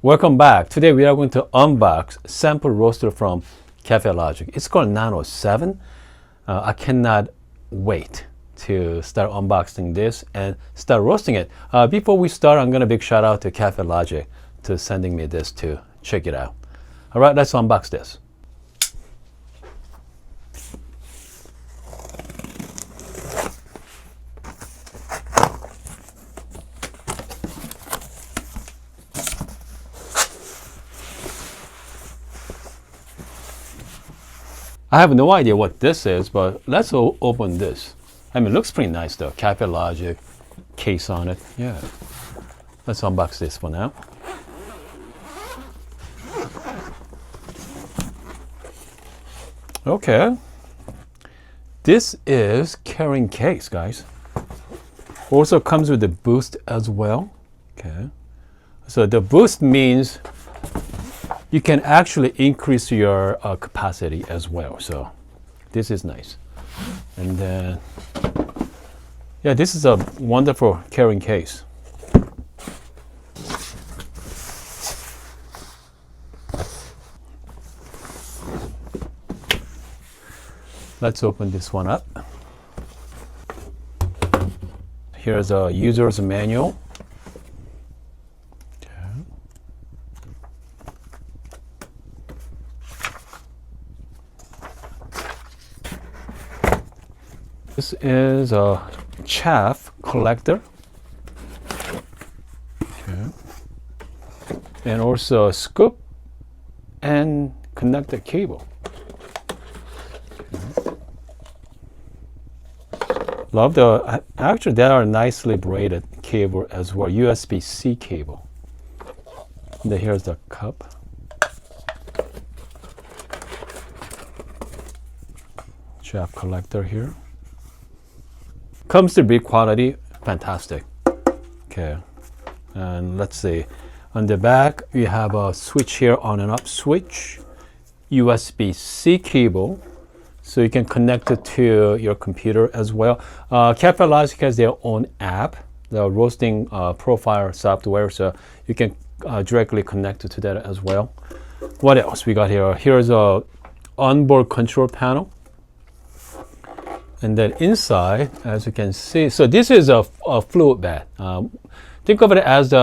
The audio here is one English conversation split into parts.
Welcome back. Today we are going to unbox sample roaster from Kaffelogic. It's called Nano 7. I cannot wait to start unboxing this and start roasting it. Before we start, I'm going to big shout out to Kaffelogic to sending me this to check it out. All right, let's unbox this. I have no idea what this is, but let's open this. I mean, it looks pretty nice though. Kaffelogic case on it. Yeah. Let's unbox this for now. Okay. This is carrying case, guys. Also comes with the boost as well. Okay. So the boost means you can actually increase your capacity as well. So this is nice. And then, yeah, this is a wonderful carrying case. Let's open this one up. Here's a user's manual. This is a chaff collector. Okay. And also a scoop and connected cable. Okay. Love the, actually they are nicely braided cable as well, USB-C cable. And then here's the cup. Chaff collector here. Comes to build quality, fantastic. Okay, and let's see. On the back, we have a switch here, on and off switch, USB-C cable, so you can connect it to your computer as well. Kaffelogic has their own app, the roasting profile software, so you can directly connect it to that as well. What else we got here? Here's a onboard control panel. And then inside, as you can see, so this is a fluid bed. Think of it as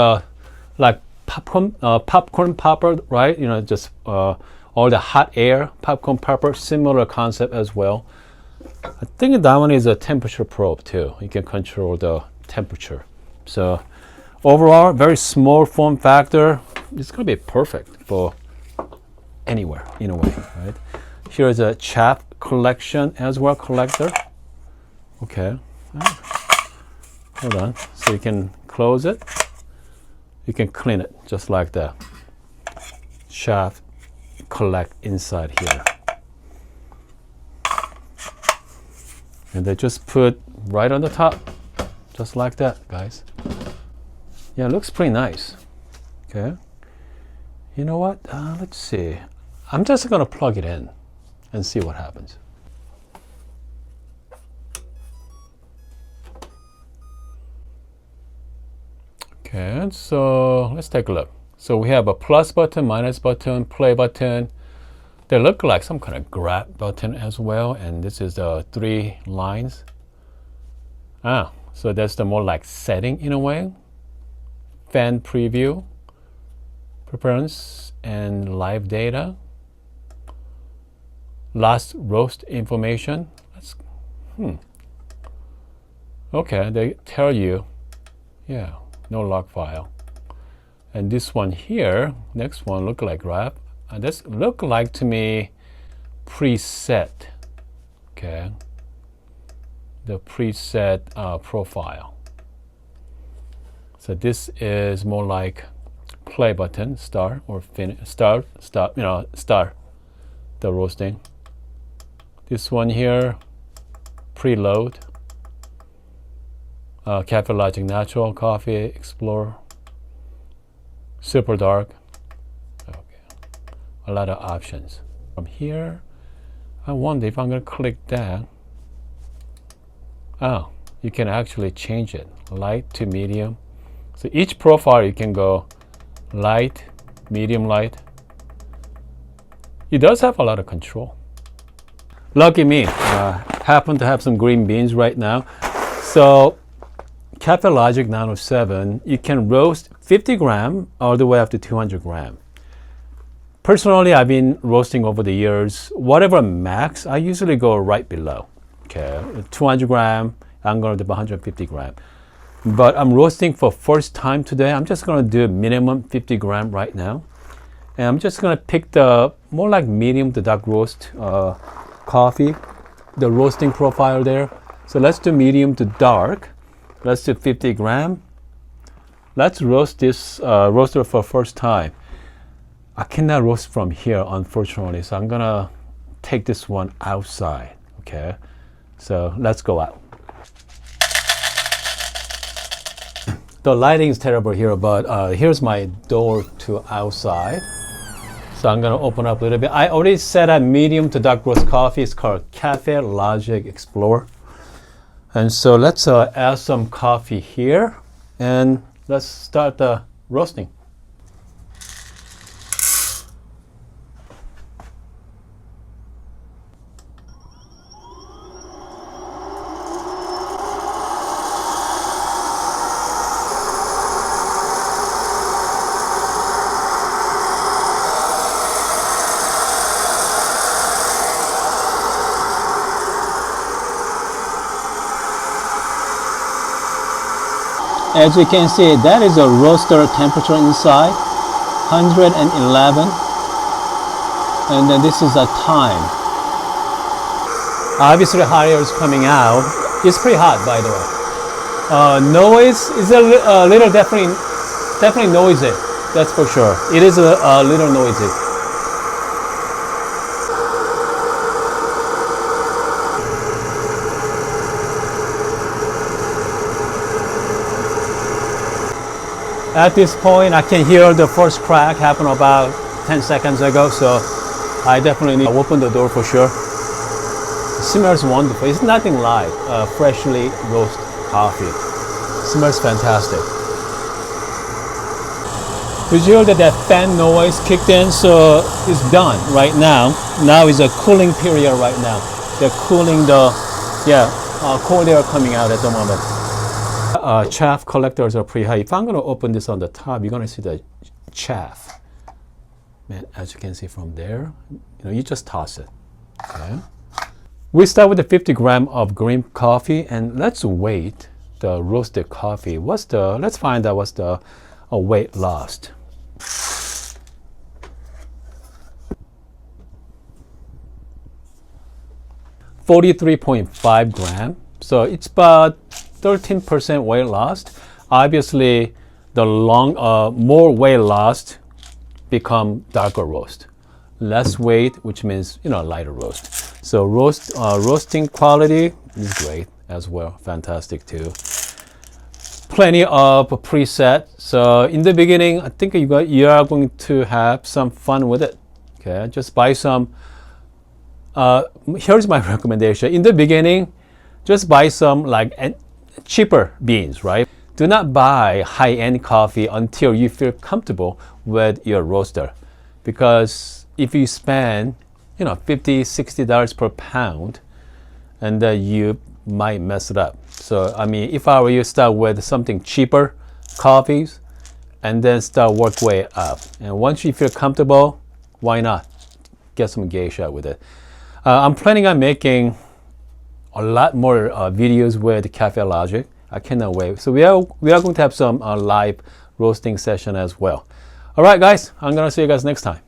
like popcorn popper, right? You know, just all the hot air popcorn popper, similar concept as well. I think that one is a temperature probe too. You can control the temperature. So overall, very small form factor. It's gonna be perfect for anywhere in a way, right? Here's a chaff collection as well, collector. Okay, hold on. So you can close it. You can clean it just like that. Chaff collect inside here. And they just put right on the top, just like that, guys. Yeah, it looks pretty nice. Okay. You know what? Let's see. I'm just gonna plug it in and see what happens. Okay, so let's take a look. So we have a plus button, minus button, play button. They look like some kind of grab button as well. And this is the 3 lines. So that's the more like setting in a way. Fan preview, preference, and live data. Last roast information. Okay, they tell you, yeah. No log file. And this one here, next one look like grab. This look like to me preset. Okay. The preset profile. So this is more like play button, start or finish, start, start the roasting. This one here, preload. Kaffelogic Natural Coffee Explorer, Super Dark. Okay, a lot of options. From here, I wonder if I'm going to click that. You can actually change it, light to medium. So each profile you can go light, medium light. It does have a lot of control. Lucky me, happen to have some green beans right now. So Kaffelogic Nano 7, you can roast 50 gram all the way up to 200 gram. Personally, I've been roasting over the years. Whatever max, I usually go right below. Okay, 200 gram, I'm going to do 150 gram. But I'm roasting for first time today. I'm just going to do minimum 50 gram right now. And I'm just going to pick the more like medium to dark roast coffee, the roasting profile there. So let's do medium to dark. Let's do 50 gram. Let's roast this roaster for first time. I cannot roast from here, unfortunately, so I'm gonna take this one outside, okay? So let's go out. The lighting is terrible here, but here's my door to outside. So I'm gonna open up a little bit. I already set a medium to dark roast coffee. It's called Kaffelogic Explorer. And so let's add some coffee here, and let's start the roasting. As you can see, that is a roaster temperature inside, 111. And then this is a time. Obviously, hot air is coming out. It's pretty hot, by the way. Noise is a little definitely noisy. That's for sure. It is a little noisy. At this point, I can hear the first crack happen about 10 seconds ago, so I definitely need to open the door for sure. It smells wonderful. It's nothing like freshly roasted coffee. It smells fantastic. Did you hear that fan noise kicked in? So it's done right now. Now is a cooling period right now. They're cooling the, cold air coming out at the moment. Chaff collectors are pretty high. If I'm going to open this on the top, you're going to see the chaff. Man, as you can see from there, you just toss it. Okay. We start with the 50 gram of green coffee, and let's weight the roasted coffee. Let's find out what's the weight lost. $43.5 grams. So it's about 13% weight lost. Obviously, the more weight lost become darker roast. Less weight, which means lighter roast. So roasting quality is great as well. Fantastic too. Plenty of preset. So in the beginning, I think you are going to have some fun with it. Okay, just buy some. Here's my recommendation. In the beginning, just buy some cheaper beans, right? Do not buy high-end coffee until you feel comfortable with your roaster, because if you spend $50-$60 per pound, and you might mess it up. So I mean, if I were you, start with something cheaper coffees and then start work way up, and once you feel comfortable, why not get some geisha with it. I'm planning on making a lot more videos with Kaffelogic. I cannot wait. So we are going to have some live roasting session as well. All right, guys, I'm going to see you guys next time.